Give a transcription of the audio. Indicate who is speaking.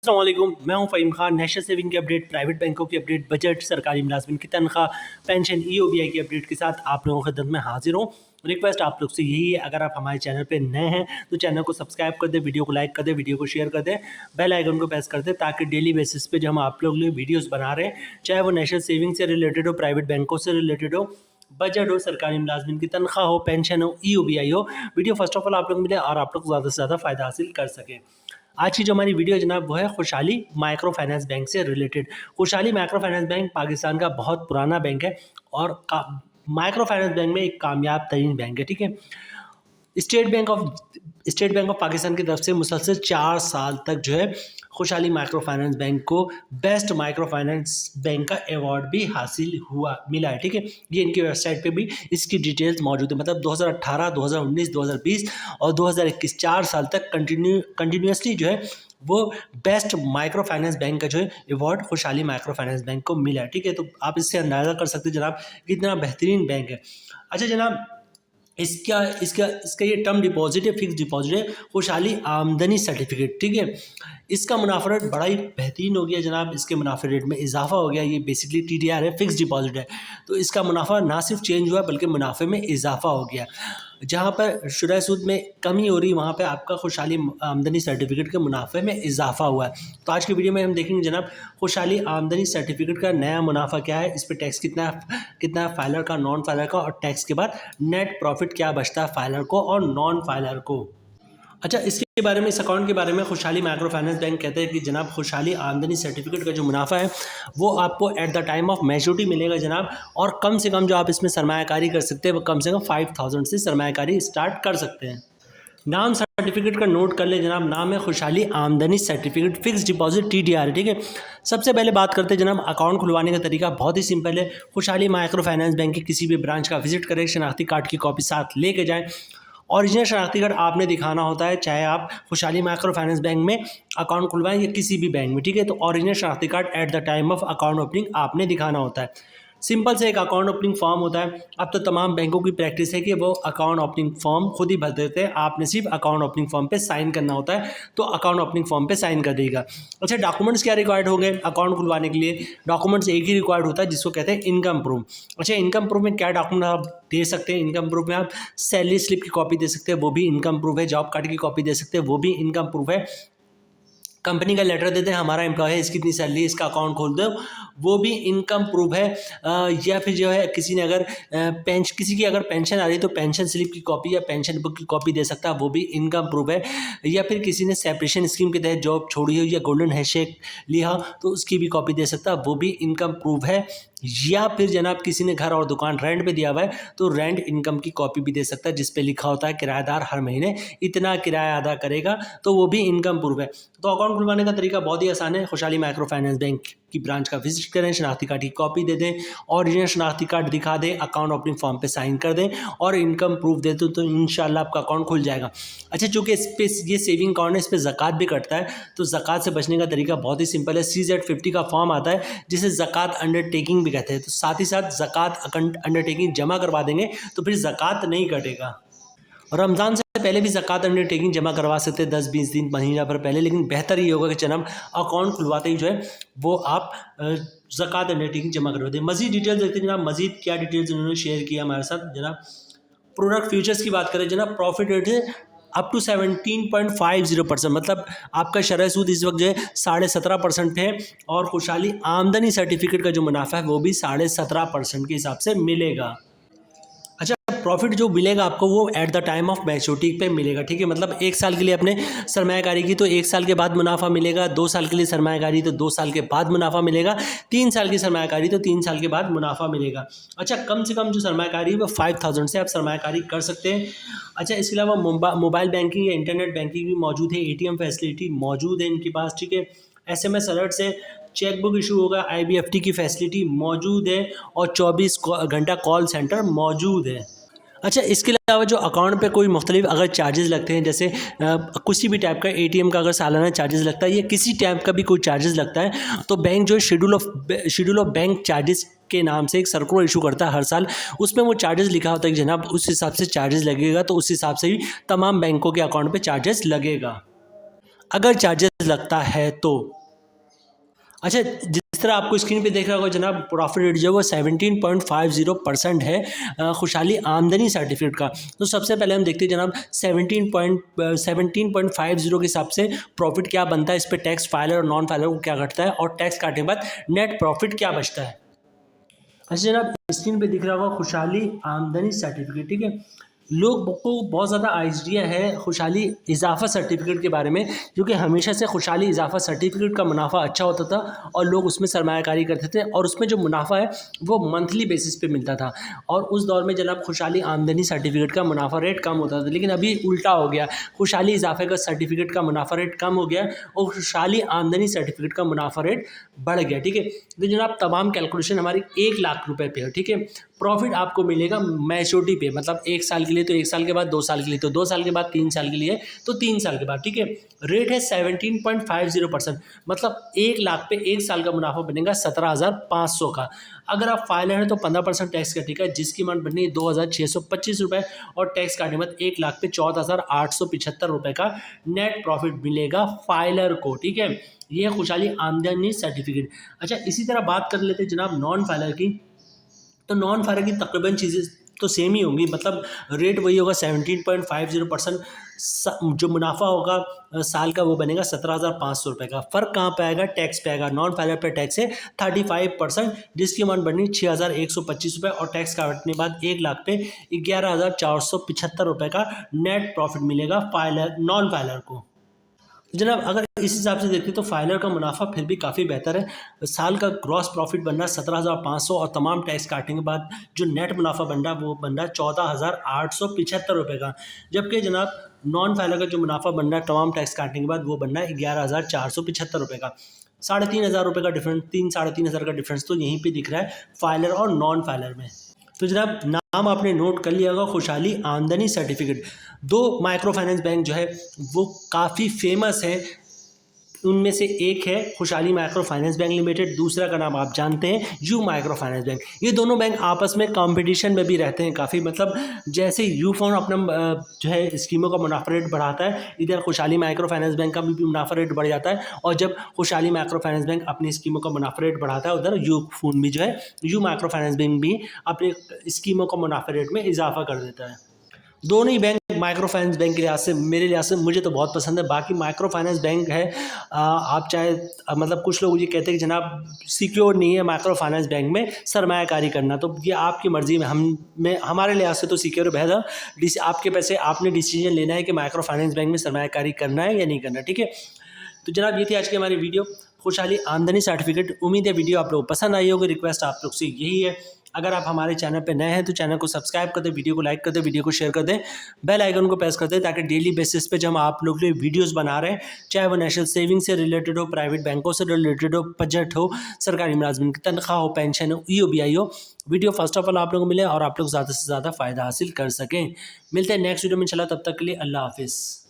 Speaker 1: अस्सलाम वालेकुम, मैं हूं फ़हीम खान। नेशनल सेविंग की अपडेट, प्राइवेट बैंकों की अपडेट, बजट, सरकारी मुलाजमिन की तनख्वाह, पेंशन, EOBI की अपडेट के साथ आप लोगों की खिदमत में हाजिर हूं। रिक्वेस्ट आप लोग से यही है, अगर आप हमारे चैनल पे नए हैं तो चैनल को सब्सक्राइब कर दें, वीडियो को लाइक कर दें, वीडियो को शेयर कर दें, बेल आइकन को प्रेस कर दें, ताकि डेली बेसिस पे जो हम आप लोग लिए वीडियोज़ बना रहे हैं, चाहे वो नेशनल सेविंग से रिलेटेड हो, प्राइवेट बैंकों से रिलेटेड हो, बजट हो, सरकारी मुलाजमिन की तनख्वाह हो, पेंशन हो, EOBI हो, वीडियो फर्स्ट ऑफ ऑल आप लोग मिले और आप लोग ज़्यादा से ज़्यादा फ़ायदा हासिल कर सकें। आज की जो हमारी वीडियो जनाब वो है खुशहाली माइक्रो फाइनेंस बैंक से रिलेटेड। खुशहाली माइक्रो फाइनेंस बैंक पाकिस्तान का बहुत पुराना बैंक है और माइक्रो फाइनेंस बैंक में एक कामयाब तरीन बैंक है, ठीक है। स्टेट बैंक ऑफ पाकिस्तान की तरफ से मुसलसल 4 साल तक जो है खुशहाली माइक्रो फाइनेंस बैंक को बेस्ट माइक्रो फाइनेंस बैंक का अवार्ड भी हासिल मिला है, ठीक है। ये इनकी वेबसाइट पे भी इसकी डिटेल्स मौजूद है। मतलब 2018, 2019, 2020 और 2021 4 साल तक कंटिन्यूसली जो है वो बेस्ट माइक्रो फाइनेंस बैंक का जो है अवार्ड खुशहाली माइक्रो फाइनेंस बैंक को मिला है, ठीक है। तो आप इससे अंदाज़ा कर सकते हैं जनाब कितना बेहतरीन बैंक है। अच्छा जनाब, इसका इसका इसका ये टर्म डिपॉजिट है, फिक्स डिपॉजिट है, खुशहाली आमदनी सर्टिफिकेट, ठीक है। इसका मुनाफा रेट बड़ा ही बेहतरीन हो गया जनाब। इसके मुनाफा रेट में इजाफा हो गया। ये बेसिकली TDR है, फिक्स डिपॉजिट है, तो इसका मुनाफा ना सिर्फ चेंज हुआ बल्कि मुनाफे में इजाफा हो गया। जहाँ पर शुरा सूद में कमी हो रही, वहाँ पे आपका खुशहाली आमदनी सर्टिफिकेट के मुनाफे में इजाफा हुआ है। तो आज की वीडियो में हम देखेंगे जनाब खुशहाली आमदनी सर्टिफिकेट का नया मुनाफा क्या है, इस पर टैक्स कितना है फाइलर का, नॉन फाइलर का, और टैक्स के बाद नेट प्रॉफिट क्या बचता है फाइलर को और नॉन फाइलर को। अच्छा, इसके बारे में, इस अकाउंट के बारे में खुशहाली माइक्रो फाइनेंस बैंक कहते हैं कि जनाब खुशहाली आमदनी सर्टिफिकेट का जो मुनाफा है वो आपको eight the time of maturity मिलेगा जनाब। और कम से कम जो आप इसमें सरमायाकारी कर सकते हैं वो कम से कम 5000 से सरमायाकारी स्टार्ट कर सकते हैं। नाम सर्टिफिकेट का नोट कर ले जनाब, नाम है खुशहाली आमदनी सर्टिफिकेट, फिक्स डिपॉजिट TDR, ठीक है। सबसे पहले बात करते हैं जनाब अकाउंट खुलवाने का तरीका। बहुत ही सिंपल है। खुशहाली माइक्रो फाइनेंस बैंक के किसी भी ब्रांच का विजिट करें, शनाख्ती कार्ड की कॉपी साथ लेके जाएं। ओरिजिनल शनाख्ती कार्ड आपने दिखाना होता है, चाहे आप खुशहाली माइक्रो फाइनेंस बैंक में अकाउंट खुलवाएं या किसी भी बैंक में, ठीक है। तो ओरिजिनल शनाख्ती card at the time of account opening आपने दिखाना होता है। सिंपल से एक अकाउंट ओपनिंग फॉर्म होता है। अब तो तमाम बैंकों की प्रैक्टिस है कि वो अकाउंट ओपनिंग फॉर्म खुद ही भर देते हैं, आपने सिर्फ अकाउंट ओपनिंग फॉर्म पे साइन करना होता है, तो अकाउंट ओपनिंग फॉर्म पे साइन कर देगा। अच्छा, डॉक्यूमेंट्स क्या रिक्वायर्ड होंगे अकाउंट खुलवाने के लिए? डॉक्यूमेंट्स एक ही रिक्वायर्ड होता है जिसको कहते हैं इनकम प्रूफ। अच्छा, इनकम प्रूफ में क्या डॉक्यूमेंट आप दे सकते हैं? इनकम प्रूफ में आप सैलरी स्लिप की कॉपी दे सकते हैं, वो भी इनकम प्रूफ है। जॉब कार्ड की कॉपी दे सकते हैं, वो भी इनकम प्रूफ है। कंपनी का लेटर देते हैं, हमारा एम्प्लॉय है, इसकी इतनी सैलरी, इसका अकाउंट खोल दो, वो भी इनकम प्रूफ है। या फिर जो है किसी ने अगर किसी की अगर पेंशन आ रही है तो पेंशन स्लिप की कॉपी या पेंशन बुक की कॉपी दे सकता है, वो भी इनकम प्रूफ है। या फिर किसी ने सेपरेशन स्कीम के तहत जॉब छोड़ी हो या गोल्डन हैंडशेक लिया तो उसकी भी कॉपी दे सकता है, वो भी इनकम प्रूफ है। या फिर जनाब किसी ने घर और दुकान रेंट पे दिया हुआ है तो रेंट इनकम की कॉपी भी दे सकता है, जिस पे लिखा होता है किराएदार हर महीने इतना किराया अदा करेगा, तो वो भी इनकम प्रूफ है। तो अकाउंट खुलवाने का तरीका बहुत ही आसान है। खुशहाली माइक्रो फाइनेंस बैंक की ब्रांच का विजिट करें, शनाख्ती कार्ड की कॉपी दे दें, ओरिजिनल शनाख्ती कार्ड दिखा दें, अकाउंट ओपनिंग फॉर्म पे साइन कर दें और इनकम प्रूफ दे दें, तो इंशाल्लाह आपका अकाउंट खुल जाएगा। अच्छा, चूँकि इस पे ये सेविंग अकाउंट है, इस पर ज़कात भी कटता है, तो ज़कात से बचने का तरीका बहुत ही सिंपल है। CZ50 का फॉर्म आता है जिसे ज़कात अंडरटेकिंग भी कहते हैं, तो साथ ही साथ ज़कात अंडरटेकिंग जमा करवा देंगे तो फिर ज़कात नहीं कटेगा। और रमज़ान से पहले भी ज़कात अंडरटेकिंग जमा करवा सकते हैं 10-20 दिन, महीना भर पहले, लेकिन बेहतर ये होगा कि जनाब अकाउंट खुलवाते ही जो है वो आप ज़कात अंडरटेकिंग जमा करवा दें। मज़ीद डिटेल्स देखते हैं जनाब, मज़ीद क्या डिटेल्स उन्होंने शेयर किया हमारे साथ। जनाब प्रोडक्ट फ्यूचर्स की बात करें जनाब, प्रॉफिट रेट है अप टू 17.50%, मतलब आपका शरह सूद इस वक्त जो है 17.5% है और खुशहाली आमदनी सर्टिफिकेट का जो मुनाफा है वो भी 17.5% के हिसाब से मिलेगा। अच्छा, प्रॉफिट जो मिलेगा आपको वो eight the time of maturity पे मिलेगा, ठीक है। मतलब 1 साल के लिए आपने सरमायाकारी की तो 1 साल के बाद मुनाफा मिलेगा, 2 साल के लिए सरमायाकारी तो 2 साल के बाद मुनाफा मिलेगा, 3 साल की सरमायाकारी तो 3 साल के बाद मुनाफा मिलेगा। अच्छा, कम से कम जो सरमायाकारी है वो 5000 से आप सरमायाकारी कर सकते हैं। अच्छा, इसके अलावा मोबाइल बैंकिंग या इंटरनेट बैंकिंग भी मौजूद है, ATM फैसिलिटी मौजूद है इनके पास, ठीक है। SMS अलर्ट से चेकबुक इशू होगा, IBFT की फैसिलिटी मौजूद है और 24 घंटा कॉल सेंटर मौजूद है। अच्छा, इसके अलावा जो अकाउंट पे कोई मुख्तलिफ अगर चार्जेस लगते हैं, जैसे किसी भी टाइप का ATM का अगर सालाना चार्जेस लगता है या किसी टाइप का भी कोई चार्जेस लगता है, तो बैंक जो शेड्यूल ऑफ बैंक चार्जेस के नाम से एक सर्कुलर इशू करता है हर साल। उसमें वो चार्जेस लिखा होता है कि जनाब उस हिसाब से चार्जेस लगेगा, तो उस हिसाब से ही तमाम बैंकों के अकाउंट पे चार्जेस लगेगा। अगर चार्जेस लगता है तो। अच्छा, जिस तरह आपको स्क्रीन पे देख रहा होगा जनाब, प्रॉफिट रेट जो है वो 17.50% है खुशहाली आमदनी सर्टिफिकेट का। तो सबसे पहले हम देखते हैं जनाब 17.50 के हिसाब से प्रॉफिट क्या बनता है, इस पर टैक्स फाइलर और नॉन फाइलर को क्या घटता है और टैक्स काटने के बाद नेट प्रॉफिट क्या बचता है। अच्छा जनाब, स्क्रीन पे दिख रहा होगा खुशहाली आमदनी सर्टिफिकेट, ठीक है। लोग को बहुत ज़्यादा आइडिया है खुशहाली इजाफा सर्टिफिकेट के बारे में, क्योंकि हमेशा से खुशहाली इजाफा सर्टिफिकेट का मुनाफा अच्छा होता था और लोग उसमें सरमायाकारी करते थे और उसमें जो मुनाफा है वो मंथली बेसिस पे मिलता था। और उस दौर में जनाब खुशहाली आमदनी सर्टिफिकेट का मुनाफा रेट कम होता था, लेकिन अभी उल्टा हो गया, खुशहाली इजाफे का सर्टिफिकेट का मुनाफा रेट कम हो गया और खुशहाली आमदनी सर्टिफिकेट का मुनाफा रेट बढ़ गया, ठीक है। तो जनाब तमाम कैलकुलेशन हमारी 1,00,000 रुपये पे है, ठीक है। प्रॉफिट आपको मिलेगा मैच्योरिटी पे, मतलब 1 साल के लिए तो 1 साल के बाद, 2 साल के लिए तो 2 साल के बाद, 3 साल के लिए तो 3 साल के बाद, ठीक है। रेट है 17.50%, मतलब 1,00,000 पे 1 साल का मुनाफा बनेगा 17,500 का। अगर आप फाइलर हैं तो 15% टैक्स कटेगा, जिसकी अमाउंट बननी है 2,625 रुपये और टैक्स काटने के बाद 1,00,000 पे 14,875 रुपये का नेट प्रॉफिट मिलेगा फाइलर को, ठीक है। ये है खुशहाली आमदनी सर्टिफिकेट। अच्छा, इसी तरह बात कर लेते हैं जनाब नॉन फाइलर की। तो नॉन फाइलर की तकरीबन चीज़ें तो सेम ही होंगी, मतलब रेट वही होगा 17.50%। जो मुनाफा होगा साल का वो बनेगा 17,500 रुपये का। फ़र्क कहाँ पे आएगा? टैक्स पे आएगा। नॉन फाइलर पे टैक्स है 35%, जिसकी अमाउंट बनी 6,125 रुपये और टैक्स काटने के बाद 1,00,000 पे 11,475 रुपये का नेट प्रॉफिट मिलेगा फाइलर नॉन फाइलर को। जनाब अगर इस हिसाब से देखते तो फाइलर का मुनाफा फिर भी काफ़ी बेहतर है। साल का ग्रॉस प्रॉफिट बन रहा है 17,500 और तमाम टैक्स काटने के बाद जो नेट मुनाफा बन रहा है वो बन रहा है 14,875 रुपये का। जबकि जनाब नॉन फाइलर का जो मुनाफा बन रहा है तमाम टैक्स काटने के बाद वो बन रहा है 11,475 रुपये का। 3,500 रुपये का डिफरेंस, 3-3,500 का डिफरेंस तो यहीं पे दिख रहा है फाइलर और नॉन फाइलर में। तो जनाब नाम आपने नोट कर लिया होगा, खुशहाली आमदनी सर्टिफिकेट। 2 माइक्रो फाइनेंस बैंक जो है वो काफ़ी फेमस है, उनमें से एक है खुशहाली माइक्रो फाइनेंस बैंक लिमिटेड, दूसरा का नाम आप जानते हैं यू माइक्रो फाइनेंस बैंक। ये दोनों बैंक आपस में कंपटीशन में भी रहते हैं काफ़ी, मतलब जैसे यू फोन अपना जो है स्कीमों का मुनाफा रेट बढ़ाता है, इधर खुशहाली माइक्रो फाइनेंस बैंक का भी मुनाफा रेट बढ़ जाता है, और जब खुशहाली माइक्रो फाइनेंस बैंक अपनी स्कीमों का मुनाफा रेट बढ़ाता है उधर यू फोन भी जो है यू माइक्रो फाइनेंस बैंक भी अपने स्कीमों का मुनाफा रेट में इजाफा कर देता है। दोनों ही बैंक माइक्रो फाइनेंस बैंक के लिहाज से, मेरे लिहाज से मुझे तो बहुत पसंद है। बाकी माइक्रो फाइनेंस बैंक है, आप चाहे मतलब कुछ लोग ये कहते हैं कि जनाब सिक्योर नहीं है माइक्रो फाइनेंस बैंक में सरमायाकारी करना, तो ये आपकी मर्ज़ी में हमारे लिहाज से तो सिक्योर बेहतर। आपके पैसे आपने डिसीजन लेना है कि माइक्रो फाइनेंस बैंक में सरमायाकारी करना है या नहीं करना, ठीक है। तो जनाब ये थी आज की हमारी वीडियो खुशहाली आमदनी सर्टिफिकेट। उम्मीद है वीडियो आप लोग को पसंद आई होगी। रिक्वेस्ट आप लोग से यही है, अगर आप हमारे चैनल पे नए हैं तो चैनल को सब्सक्राइब कर दें, वीडियो को लाइक कर दें, वीडियो को शेयर कर दें, बेल आइकन को प्रेस कर दें, ताकि डेली बेसिस पे जब हम आप लोग के लिए वीडियोस बना रहे हैं, चाहे वो नेशनल सेविंग से रिलेटेड हो, प्राइवेट बैंकों से रिलेटेड हो, बजट हो, सरकारी मुलाजमिन की तनख्वाह हो, पेंशन हो, EOBI हो, वीडियो फर्स्ट ऑफ ऑल आप लोगों को मिले और आप लोग ज़्यादा से ज़्यादा फ़ायदा हासिल कर सकें। मिलते हैं नेक्स्ट वीडियो में इंशाल्लाह, तब तक के लिए अल्लाह हाफिज़।